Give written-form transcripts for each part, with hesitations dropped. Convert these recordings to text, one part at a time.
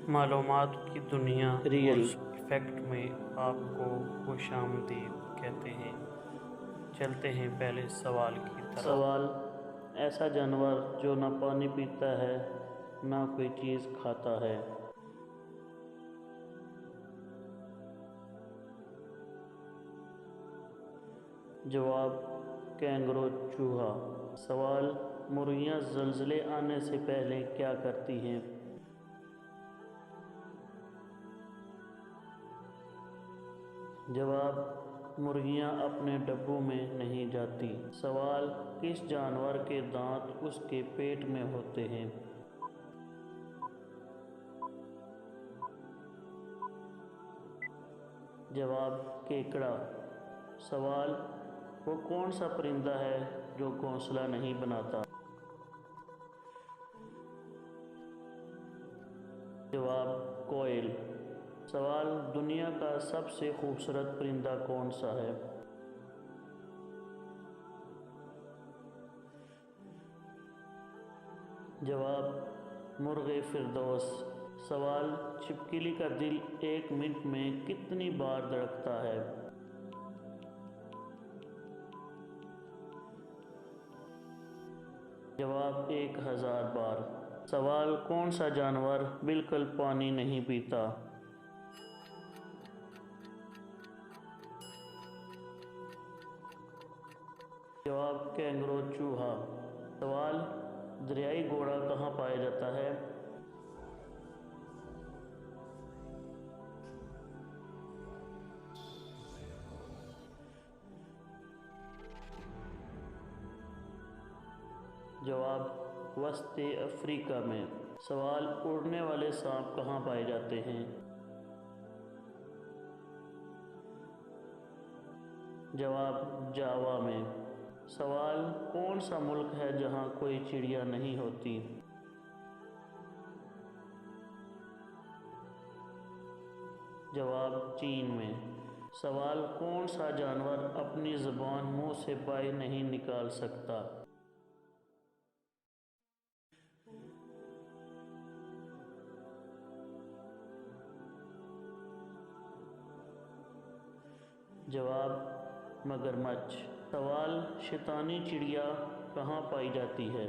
معلومات کی دنیا ریئل ایفیکٹ میں آپ کو خوش آمدید کہتے ہیں۔ چلتے ہیں پہلے سوال کی طرف۔ سوال: ایسا جانور جو نہ پانی پیتا ہے نہ کوئی چیز کھاتا ہے۔ جواب: کینگرو چوہا۔ سوال: مرغیاں زلزلے آنے سے پہلے کیا کرتی ہیں؟ جواب: مرغیاں اپنے ڈبوں میں نہیں جاتی۔ سوال: کس جانور کے دانت اس کے پیٹ میں ہوتے ہیں؟ جواب: کیکڑا۔ سوال: وہ کون سا پرندہ ہے جو گھونسلہ نہیں بناتا؟ جواب: کوئل۔ سوال: دنیا کا سب سے خوبصورت پرندہ کون سا ہے؟ جواب: مرغ فردوس۔ سوال: چھپکلی کا دل 1 منٹ میں کتنی بار دھڑکتا ہے؟ جواب: 1000 بار۔ سوال: کون سا جانور بالکل پانی نہیں پیتا؟ جواب: کینگرو چوہا۔ سوال: دریائی گھوڑا کہاں پایا جاتا ہے؟ جواب: وسط افریقہ میں۔ سوال: اڑنے والے سانپ کہاں پائے جاتے ہیں؟ جواب: جاوا میں۔ سوال: کون سا ملک ہے جہاں کوئی چڑیا نہیں ہوتی؟ جواب: چین میں۔ سوال: کون سا جانور اپنی زبان منہ سے باہر نہیں نکال سکتا؟ جواب: مگرمچھ۔ سوال: شیطانی چڑیا کہاں پائی جاتی ہے؟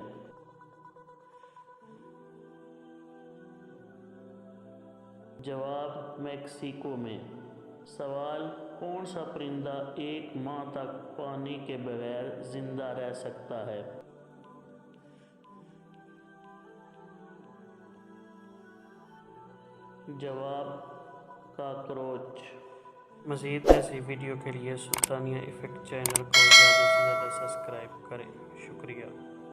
جواب: میکسیکو میں۔ سوال: کون سا پرندہ 1 ماہ تک پانی کے بغیر زندہ رہ سکتا ہے؟ جواب: کاکروچ۔ مزید ایسی ویڈیو کے لیے سلطانیہ ایفیکٹ چینل کو زیادہ سے زیادہ سبسکرائب کریں۔ شکریہ۔